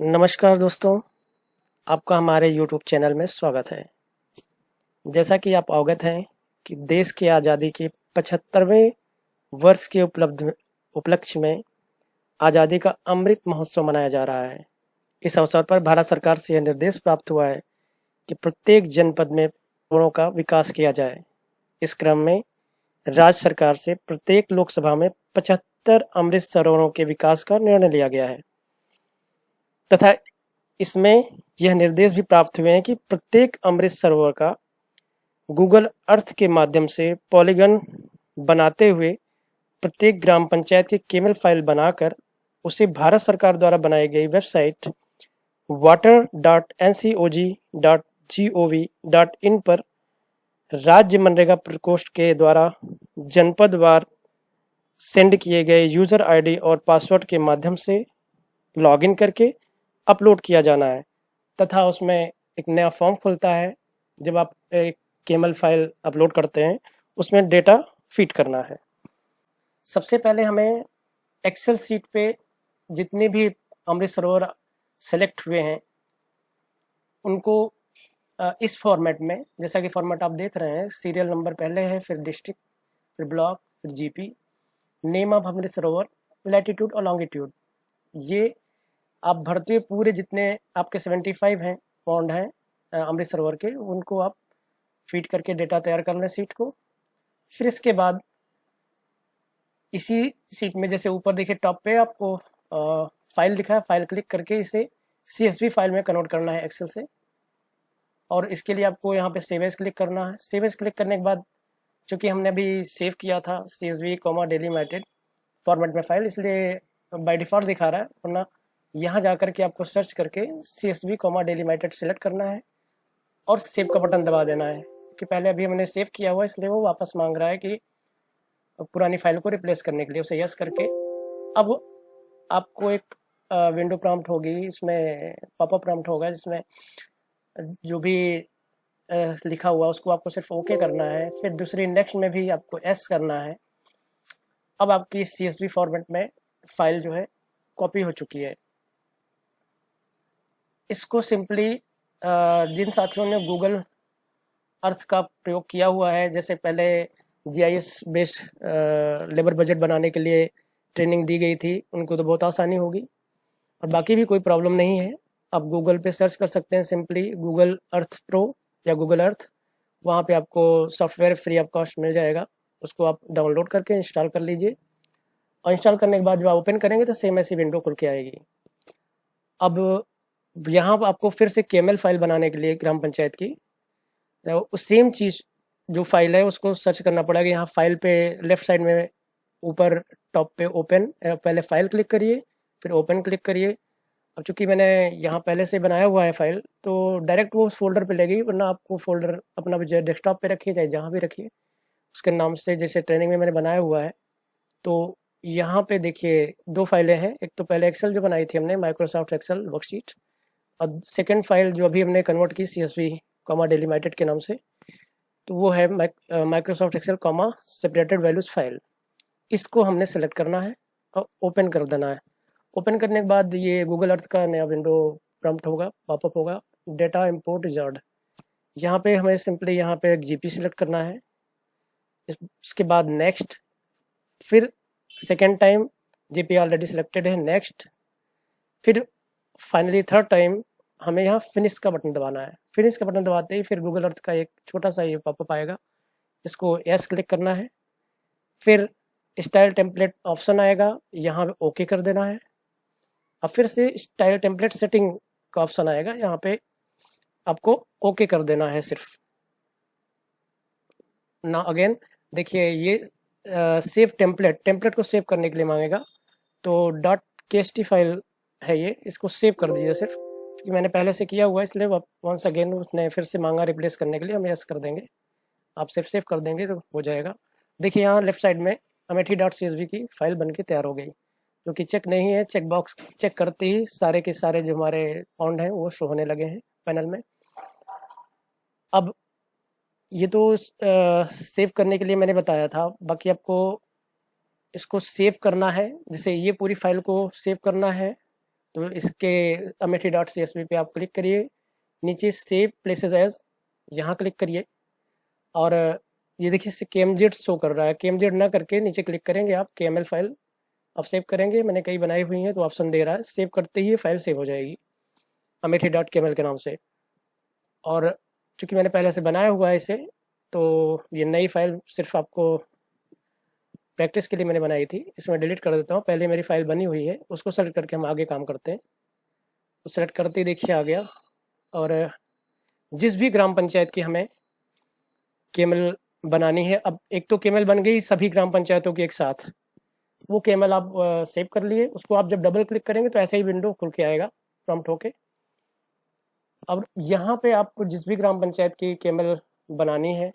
नमस्कार दोस्तों, आपका हमारे YouTube चैनल में स्वागत है। जैसा कि आप अवगत हैं कि देश की आज़ादी के 75वें वर्ष के उपलक्ष्य में आज़ादी का अमृत महोत्सव मनाया जा रहा है। इस अवसर पर भारत सरकार से यह निर्देश प्राप्त हुआ है कि प्रत्येक जनपद में सरोवरों का विकास किया जाए। इस क्रम में राज्य सरकार से प्रत्येक लोकसभा में 75 अमृत सरोवरों के विकास का निर्णय लिया गया है तथा इसमें यह निर्देश भी प्राप्त हुए हैं कि प्रत्येक अमृत सरोवर का गूगल अर्थ के माध्यम से पॉलीगन बनाते हुए प्रत्येक ग्राम पंचायत की केबल फाइल बनाकर उसे भारत सरकार द्वारा बनाई गई वेबसाइट water.ncog.gov.in पर राज्य मनरेगा प्रकोष्ठ के द्वारा जनपदवार सेंड किए गए यूजर आईडी और पासवर्ड के माध्यम से लॉगिन करके अपलोड किया जाना है तथा उसमें एक नया फॉर्म खुलता है। जब आप एक केमल फाइल अपलोड करते हैं उसमें डेटा फीड करना है। सबसे पहले हमें एक्सेल सीट पे जितने भी अमृत सरोवर सेलेक्ट हुए हैं उनको इस फॉर्मेट में, जैसा कि फॉर्मेट आप देख रहे हैं, सीरियल नंबर पहले है, फिर डिस्ट्रिक्ट, फिर ब्लॉक, फिर GP, name of Amrit Sarovar, latitude और लॉन्गिट्यूड, ये आप भरते हुए पूरे जितने आपके 75 हैं पॉन्ड हैं अमृत सरोवर के, उनको आप फीड करके डेटा तैयार कर लें सीट को। फिर इसके बाद इसी सीट में जैसे ऊपर देखिए टॉप पे आपको फाइल दिखा है, फाइल क्लिक करके इसे CSV फाइल में कन्वर्ट करना है एक्सेल से। और इसके लिए आपको यहाँ पे सेव एज क्लिक करना है। सेव एज क्लिक करने के बाद चूँकि हमने अभी सेव किया था CSV डेली मैटेड फॉर्मेट में फाइल, इसलिए बाय डिफ़ॉल्ट दिखा रहा है, वरना यहाँ जाकर के आपको सर्च करके CSV डेली मैटेड सेलेक्ट करना है और सेव का बटन दबा देना है, कि पहले अभी हमने सेव किया हुआ इसलिए वो वापस मांग रहा है कि पुरानी फाइल को रिप्लेस करने के लिए। उसे यस करके अब आपको एक विंडो प्रॉम्प्ट होगी, इसमें पॉपअप प्रॉम्प्ट होगा जिसमें जो भी लिखा हुआ उसको आपको सिर्फ ओके करना है। फिर दूसरी नेक्स्ट में भी आपको एस करना है। अब आपकी CSV फॉर्मेट में फाइल जो है कॉपी हो चुकी है। इसको सिंपली जिन साथियों ने गूगल अर्थ का प्रयोग किया हुआ है, जैसे पहले GIS बेस्ड लेबर बजट बनाने के लिए ट्रेनिंग दी गई थी, उनको तो बहुत आसानी होगी। और बाकी भी कोई प्रॉब्लम नहीं है, आप गूगल पे सर्च कर सकते हैं सिंपली गूगल अर्थ प्रो या गूगल अर्थ, वहाँ पे आपको सॉफ्टवेयर फ्री ऑफ कॉस्ट मिल जाएगा, उसको आप डाउनलोड करके इंस्टॉल कर लीजिए। और इंस्टॉल करने के बाद जब आप ओपन करेंगे तो सेम ऐसी विंडो खुल के आएगी। अब यहाँ आपको फिर से केएमएल फाइल बनाने के लिए ग्राम पंचायत की उस सेम चीज़ जो फाइल है उसको सर्च करना पड़ेगा। यहाँ फाइल पे लेफ्ट साइड में ऊपर टॉप पे ओपन, पहले फाइल क्लिक करिए, फिर ओपन क्लिक करिए। अब चूंकि मैंने यहाँ पहले से बनाया हुआ है फाइल, तो डायरेक्ट वो उस फोल्डर पे लगेगी, वरना आपको फोल्डर अपना डेस्कटॉप पे रखिए चाहे जहाँ भी रखिए उसके नाम से, जैसे ट्रेनिंग में मैंने बनाया हुआ है। तो यहाँ पे देखिए दो फाइलें हैं, एक तो पहले एक्सेल जो बनाई थी हमने, माइक्रोसॉफ्ट एक्सेल वर्कशीट, और सेकेंड फाइल जो अभी हमने कन्वर्ट की CSV डेली मैटेड के नाम से, तो वो है Microsoft Excel separated values file. इसको हमने सेलेक्ट करना है और ओपन कर देना है। ओपन करने के बाद ये गूगल अर्थ का नया विंडो प्रॉम्प्ट होगा, पॉपअप होगा, डेटा इंपोर्ट रिजर्व्ड। यहाँ पे हमें सिंपली यहाँ पे GP सेलेक्ट करना है, इसके बाद नेक्स्ट, फिर second time GP already selected है, नेक्स्ट, फिर फाइनली थर्ड टाइम हमें यहाँ फिनिश का बटन दबाना है। फिनिश का बटन दबाते ही फिर गूगल अर्थ का एक छोटा सा ये पॉपअप आएगा, इसको यस क्लिक करना है। फिर स्टाइल टेम्पलेट ऑप्शन आएगा, यहाँ पे ओके कर देना है। अब फिर से स्टाइल टेम्पलेट सेटिंग का ऑप्शन आएगा, यहाँ पे आपको ओके कर देना है सिर्फ। ना अगेन देखिए ये सेव टेम्पलेट को सेव करने के लिए मांगेगा, तो .kst फाइल है ये, इसको सेव कर दीजिए सिर्फ, क्योंकि मैंने पहले से किया हुआ है इसलिए वंस अगेन उसने फिर से मांगा रिप्लेस करने के लिए, हम यस कर देंगे। आप सिर्फ सेव कर देंगे तो हो जाएगा। देखिए यहाँ लेफ्ट साइड में amethi.csv की फाइल बनके तैयार हो गई, जो कि चेक नहीं है, चेक बॉक्स चेक करते ही सारे के सारे जो हमारे पॉन्ड हैं वो शो होने लगे हैं पैनल में। अब ये तो सेव करने के लिए मैंने बताया था, बाकी आपको इसको सेव करना है, जैसे ये पूरी फाइल को सेव करना है तो इसके अमेठी डॉट CSV पे आप क्लिक करिए, नीचे सेव प्लेसेस एज यहाँ क्लिक करिए और ये देखिए KMZ शो कर रहा है। KMZ ना करके नीचे क्लिक करेंगे आप, KML फाइल आप सेव करेंगे। मैंने कई बनाई हुई हैं तो ऑप्शन दे रहा है, सेव करते ही फाइल सेव हो जाएगी अमेठी डॉट KML के नाम से। और चूंकि मैंने पहले से बनाया हुआ है इसे, तो ये नई फाइल सिर्फ आपको प्रैक्टिस के लिए मैंने बनाई थी, इसमें डिलीट कर देता हूँ। पहले मेरी फाइल बनी हुई है, उसको सेलेक्ट करके हम आगे काम करते हैं। तो सेलेक्ट करते ही देखिए आ गया। और जिस भी ग्राम पंचायत की हमें केमल बनानी है, अब एक तो केमल बन गई सभी ग्राम पंचायतों की एक साथ, वो केमल आप सेव कर लिए। उसको आप जब डबल क्लिक करेंगे तो ऐसे ही विंडो खुल के आएगा प्रॉम्प्ट होके। अब यहाँ पे आपको जिस भी ग्राम पंचायत की केमल बनानी है,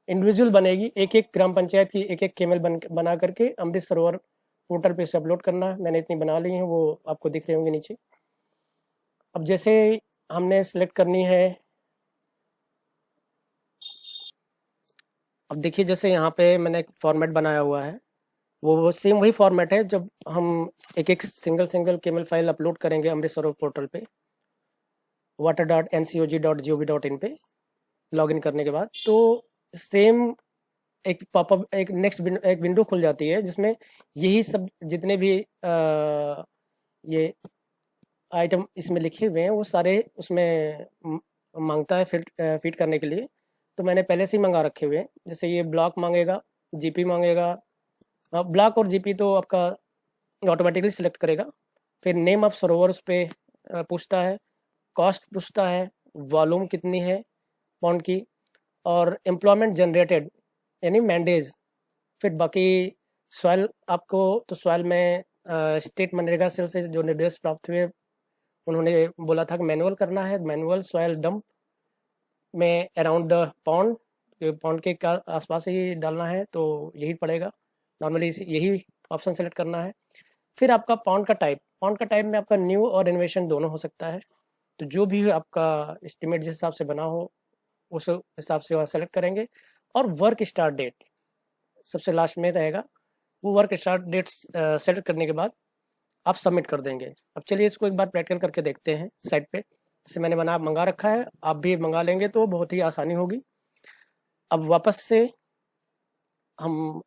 इंडिविजुअल बनेगी, एक एक ग्राम पंचायत की एक एक केमल बना करके अमृत सरोवर पोर्टल पे से अपलोड करना है। मैंने इतनी बना ली है, वो आपको दिख रहे होंगे नीचे। अब जैसे हमने सेलेक्ट करनी है, अब देखिए जैसे यहाँ पे मैंने एक फॉर्मेट बनाया हुआ है, वो सेम वही फॉर्मेट है जब हम एक एक single single camel file upload करेंगे अमृत सरोवर पोर्टल पे water.ncog.gov.in पे लॉगिन करने के बाद। तो सेम एक पॉपअप, एक नेक्स्ट एक विंडो खुल जाती है जिसमें यही सब जितने भी ये आइटम इसमें लिखे हुए हैं वो सारे उसमें मांगता है फिट करने के लिए। तो मैंने पहले से ही मंगा रखे हुए हैं। जैसे ये ब्लॉक मांगेगा, GP मांगेगा। ब्लॉक और GP तो आपका ऑटोमेटिकली सिलेक्ट करेगा। फिर नेम ऑफ सरोवर उस पर पूछता है, कॉस्ट पूछता है, वॉल्यूम कितनी है पॉन्ड की, और एम्प्लॉयमेंट जनरेटेड यानी मैंडेज। फिर बाकी सॉइल आपको, तो सॉइल में स्टेट मनरेगा सेल से जो निर्देश प्राप्त हुए, उन्होंने बोला था कि मैनुअल करना है। मैनुअल सॉइल डंप में अराउंड द पॉन्ड, पॉन्ड के आसपास ही डालना है, तो यही पड़ेगा नॉर्मली, यही ऑप्शन सेलेक्ट करना है। फिर आपका पॉन्ड का टाइप, पॉन्ड का टाइप में आपका न्यू और इन्वेशन दोनों हो सकता है। तो जो भी आपका एस्टिमेट जिस हिसाब से बना हो उस हिसाब से वहाँ सेलेक्ट करेंगे। और वर्क स्टार्ट डेट सबसे लास्ट में रहेगा। वो वर्क स्टार्ट डेट सेलेक्ट करने के बाद आप सबमिट कर देंगे। अब चलिए इसको एक बार प्रैक्टिकल करके देखते हैं साइट पे। जैसे मैंने मंगा रखा है, आप भी मंगा लेंगे तो बहुत ही आसानी होगी। अब वापस से हम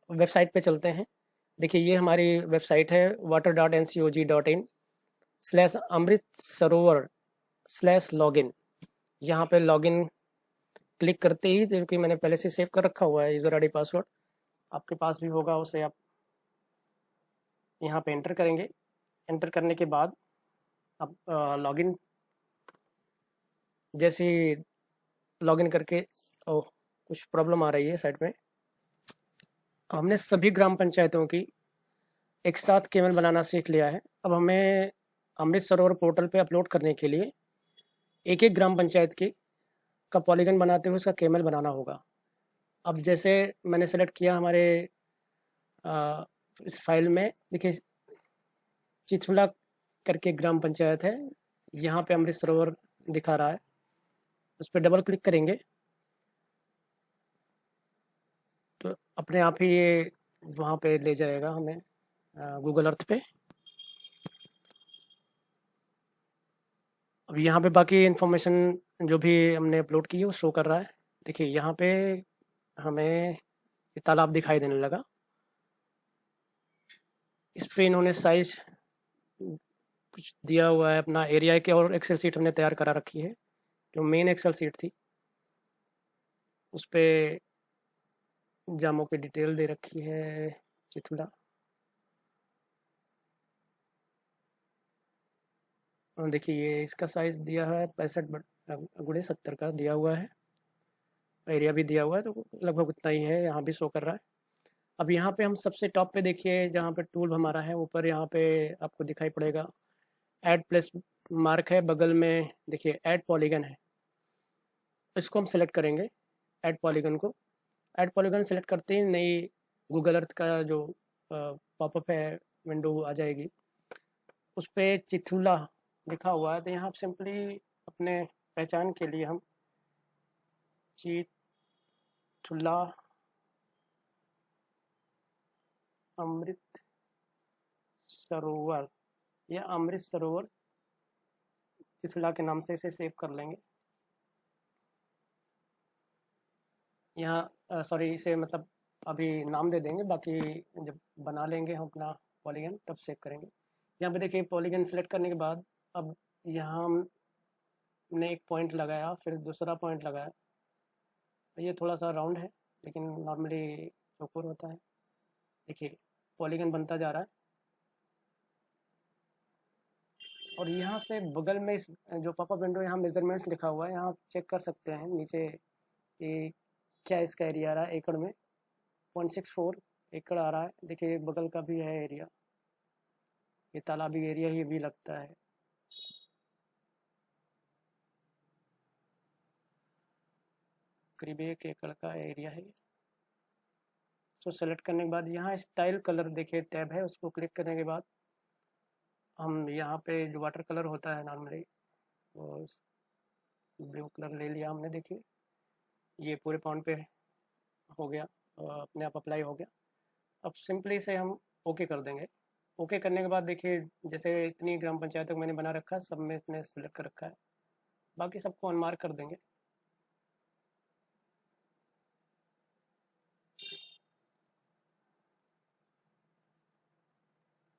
वेबसाइट पे चलते हैं। देखिए ये हमारी वेबसाइट है water.ncog.in/अमृत सरोवर /login। यहाँ पे लॉगिन क्लिक करते ही, जो कि मैंने पहले से सेव कर रखा हुआ है यूज़र आईडी पासवर्ड, आपके पास भी होगा, उसे आप यहाँ पे एंटर करेंगे। एंटर करने के बाद आप लॉगिन, जैसे लॉगिन करके, ओह कुछ प्रॉब्लम आ रही है साइट में। हमने सभी ग्राम पंचायतों की एक साथ केवल बनाना सीख लिया है। अब हमें अमृत सरोवर पोर्टल पे अपलोड करने के लिए एक एक ग्राम पंचायत की का पॉलीगन बनाते हुए उसका केमल बनाना होगा। अब जैसे मैंने सेलेक्ट किया हमारे इस फाइल में, देखिए चिथुला करके ग्राम पंचायत है, यहाँ पे अमृत सरोवर दिखा रहा है। उस पर डबल क्लिक करेंगे तो अपने आप ही ये वहाँ पे ले जाएगा हमें गूगल अर्थ पे। अब यहाँ पे बाकी इन्फॉर्मेशन जो भी हमने अपलोड की है वो शो कर रहा है। देखिए यहाँ पे हमें ये तालाब दिखाई देने लगा। इस पे इन्होंने साइज कुछ दिया हुआ है अपना एरिया के, और एक्सेल सीट हमने तैयार करा रखी है जो मेन एक्सेल सीट थी, उस पे जामों की डिटेल दे रखी है चिथुला। देखिए ये इसका साइज दिया है 65 × 70 का दिया हुआ है, एरिया भी दिया हुआ है, तो लगभग उतना ही है, यहाँ भी शो कर रहा है। अब यहाँ पे हम सबसे टॉप पे देखिए जहाँ पे टूल हमारा है ऊपर, यहाँ पे आपको दिखाई पड़ेगा ऐड प्लस मार्क है, बगल में देखिए ऐड पॉलीगन है। इसको हम सेलेक्ट करेंगे, ऐड पॉलीगन को। ऐड पॉलीगन सेलेक्ट करते ही नई गूगल अर्थ का जो पॉपअप है विंडो आ जाएगी। उस पर चिथुला लिखा हुआ है, तो यहाँ सिंपली अपने पहचान के लिए हम चिथुला अमृत सरोवर या अमृत सरोवर चिथुला के नाम से इसे सेव कर लेंगे। यहाँ सॉरी इसे मतलब अभी नाम दे देंगे, बाकी जब बना लेंगे हम अपना पॉलीगन तब सेव करेंगे। यहाँ पे देखिए पॉलीगन सेलेक्ट करने के बाद अब यहाँ हमने एक पॉइंट लगाया, फिर दूसरा पॉइंट लगाया। तो ये थोड़ा सा राउंड है लेकिन नॉर्मली चौकोर होता है। देखिए पॉलीगन बनता जा रहा है। और यहाँ से बगल में इस जो पॉपअप विंडो यहाँ मेजरमेंट्स लिखा हुआ है, यहाँ आप चेक कर सकते हैं नीचे कि क्या इसका एरिया आ रहा है एकड़ में। 0.64 एकड़ आ रहा है। देखिए बगल का भी है एरिया, ये तालाबी एरिया ही भी लगता है। करीब 1 एकड़ का एरिया है। तो सेलेक्ट करने के बाद यहाँ स्टाइल कलर देखिए टैब है, उसको क्लिक करने के बाद हम यहाँ पे जो वाटर कलर होता है नॉर्मली वो ब्लू कलर ले लिया हमने। देखिए ये पूरे पॉन्ड पे हो गया, अपने आप अप्लाई हो गया। अब सिंपली से हम ओके कर देंगे। ओके करने के बाद देखिए जैसे इतनी ग्राम पंचायतों को मैंने बना रखा है, सब में इतने सेलेक्ट कर रखा है, बाकी सबको अनमार्क कर देंगे।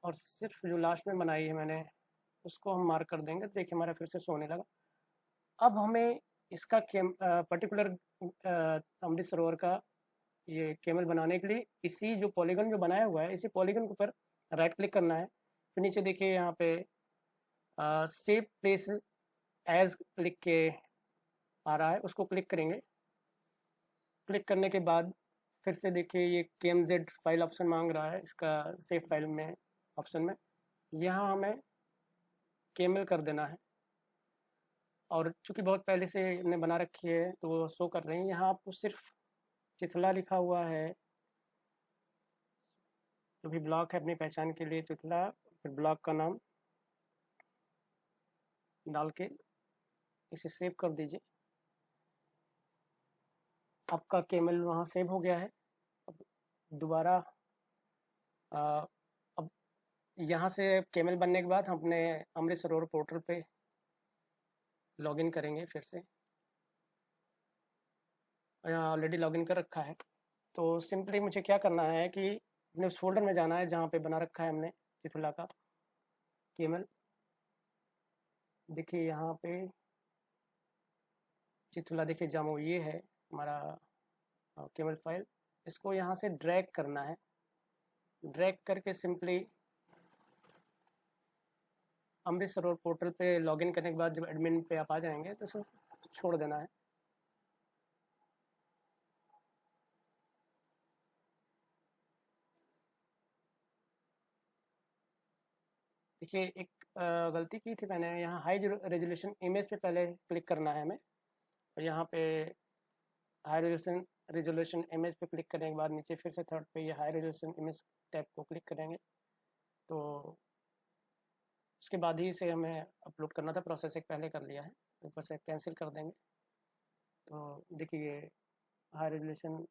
और सिर्फ जो लास्ट में बनाई है मैंने उसको हम मार्क कर देंगे। देखिए हमारा फिर से सोने लगा। अब हमें इसका पर्टिकुलर अमृत सरोवर का ये केमल बनाने के लिए इसी जो पॉलीगन जो बनाया हुआ है इसी पॉलीगन के ऊपर राइट क्लिक करना है। फिर नीचे देखिए यहाँ पे सेव प्लेस एज लिख के आ रहा है, उसको क्लिक करेंगे। क्लिक करने के बाद फिर से देखिए ये KMZ फाइल ऑप्शन मांग रहा है इसका सेव फाइल में ऑप्शन में। यहाँ हमें केमल कर देना है। और चूंकि बहुत पहले से हमने बना रखी है तो वो शो कर रही है। यहाँ आपको सिर्फ चिथला लिखा हुआ है, जो भी ब्लॉक है अपनी पहचान के लिए चिथला, फिर ब्लॉक का नाम डाल के इसे सेव कर दीजिए। आपका केमल वहाँ सेव हो गया है। अब दोबारा अब यहाँ से केमल बनने के बाद हम अपने अमृत सरोवर पोर्टल पे लॉगिन करेंगे फिर से। यहाँ ऑलरेडी लॉगिन कर रखा है। तो सिंपली मुझे क्या करना है कि अपने उस फोल्डर में जाना है जहाँ पे बना रखा है हमने चिथुला का केमल। देखिए यहाँ पे चिथुला देखिए जामो ये है हमारा केमल फाइल। इसको यहाँ से ड्रैग करना है। ड्रैग करके सिंपली अमृत सरोवर पोर्टल पे लॉगिन करने के बाद जब एडमिन पे आप आ जाएंगे तो इसको छोड़ देना है। देखिए एक गलती की थी मैंने, यहाँ हाई रेजोल्यूशन इमेज पे पहले क्लिक करना है हमें। और यहाँ पे हाई रेजोल्यूशन इमेज पे क्लिक करने के बाद नीचे फिर से थर्ड पे ये हाई रेजोल्यूशन इमेज टैब को क्लिक करेंगे। तो उसके बाद ही इसे हमें अपलोड करना था, प्रोसेस एक पहले कर लिया है, ऊपर से कैंसिल कर देंगे। तो देखिए ये हाई रेजोल्यूशन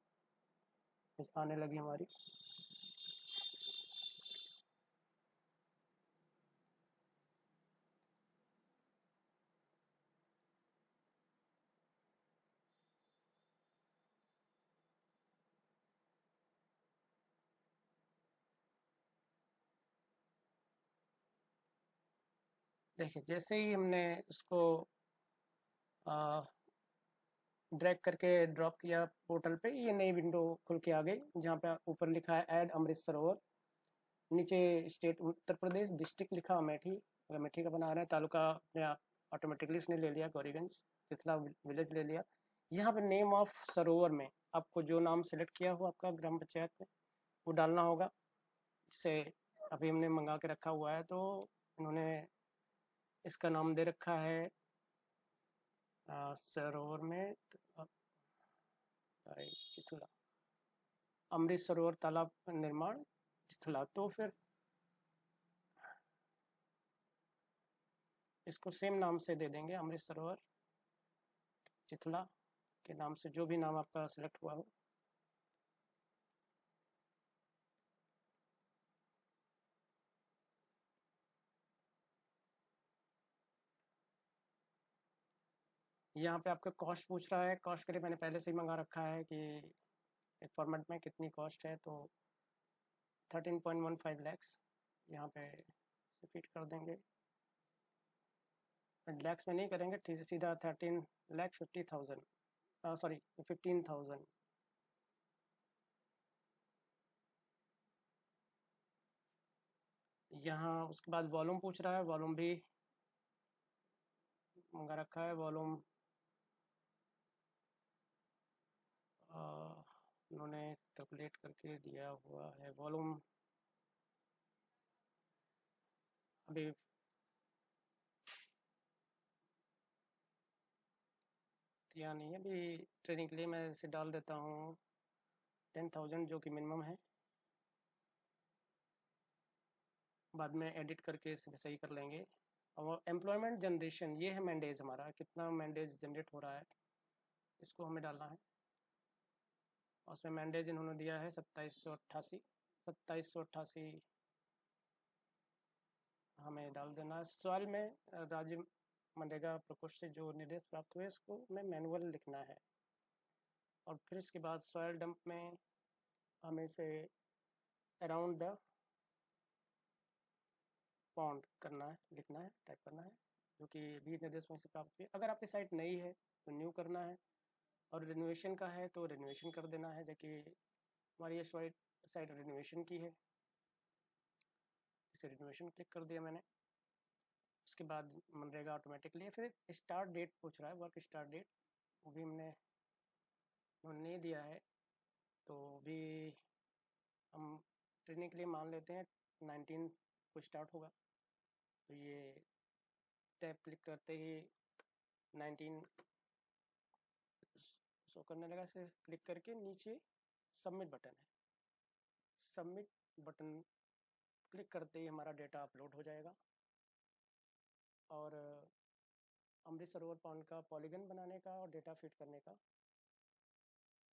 आने लगी हमारी। देखिए जैसे ही हमने उसको ड्रैग करके ड्रॉप किया पोर्टल पे, ये नई विंडो खुल के आ गई जहाँ पे ऊपर लिखा है ऐड अमृत सरोवर। नीचे स्टेट उत्तर प्रदेश, डिस्ट्रिक्ट लिखा अमेठी, अगर अमेठी का बना रहे हैं, तालुका अपने आप ऑटोमेटिकली इसने ले लिया गौरीगंज, तिथला विलेज ले लिया। यहाँ पे नेम ऑफ सरोवर में आपको जो नाम सेलेक्ट किया हो आपका ग्राम पंचायत में वो डालना होगा। जिससे अभी हमने मंगा के रखा हुआ है तो इन्होंने इसका नाम दे रखा है सरोवर में चिथुला, अमृत सरोवर तालाब निर्माण चिथुला। तो फिर इसको सेम नाम से दे देंगे, अमृत सरोवर चिथुला के नाम से, जो भी नाम आपका सेलेक्ट हुआ हो। यहाँ पे आपका कॉस्ट पूछ रहा है। कॉस्ट के लिए मैंने पहले से ही मंगा रखा है कि एक फॉर्मेट में कितनी कॉस्ट है, तो 13.15 लैक्स यहाँ पे फिट कर देंगे। लैक्स में नहीं करेंगे, सीधा 13,50,000, सॉरी 15,000। यहाँ उसके बाद वॉल्यूम पूछ रहा है, वॉल्यूम भी मंगा रखा है। वॉल्यूम उन्होंने कैलकुलेट करके दिया हुआ है। वॉल्यूम अभी दिया नहीं है, अभी ट्रेनिंग के लिए मैं इसे डाल देता हूँ 10,000 जो कि मिनिमम है। बाद में एडिट करके इसे सही कर लेंगे। और एम्प्लॉयमेंट जनरेशन, ये है मैंडेज हमारा, कितना मैंडेज जनरेट हो रहा है इसको हमें डालना है। और उसमें मैंडेज इन्होंने दिया है 2788 हमें डाल देना है। सॉइल में राज्य मनरेगा प्रकोष्ठ से जो निर्देश प्राप्त हुए इसको हमें मैनुअल लिखना है। और फिर इसके बाद सॉइल डंप में हमें इसे अराउंड द पॉन्ड करना है, लिखना है, टाइप करना है, जो कि भी निर्देश वहीं से प्राप्त हुए। अगर आपकी साइट नई है तो न्यू करना है, और रिनोवेशन का है तो रिनोवेशन कर देना है, जबकि हमारी ये साइट रिनोवेशन की है, इसे रिनोवेशन क्लिक कर दिया मैंने। उसके बाद मनरेगा ऑटोमेटिकली। फिर स्टार्ट डेट पूछ रहा है, वर्क स्टार्ट डेट, वो भी हमने नहीं दिया है, तो भी हम ट्रेनिंग के लिए मान लेते हैं 19 को स्टार्ट होगा। तो ये टैब क्लिक करते ही 19 शो करने लगा। से क्लिक करके नीचे सबमिट बटन है, सबमिट बटन क्लिक करते ही हमारा डेटा अपलोड हो जाएगा। और अमृत सरोवर पॉन्ड का पॉलीगन बनाने का और डेटा फिट करने का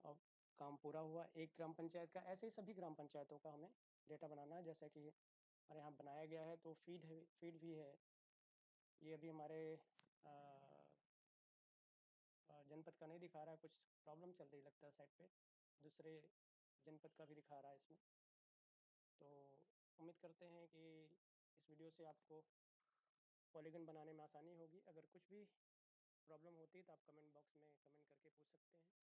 अब काम पूरा हुआ। एक ग्राम पंचायत का, ऐसे ही सभी ग्राम पंचायतों का हमें डेटा बनाना है। जैसा कि हमारे यहाँ बनाया गया है, तो फीड है, फीड भी है। ये अभी हमारे जनपद का नहीं दिखा रहा है, कुछ प्रॉब्लम चल रही लगता है साइट पे, दूसरे जनपद का भी दिखा रहा है इसमें। तो उम्मीद करते हैं कि इस वीडियो से आपको पॉलीगन बनाने में आसानी होगी। अगर कुछ भी प्रॉब्लम होती है तो आप कमेंट बॉक्स में कमेंट करके पूछ सकते हैं।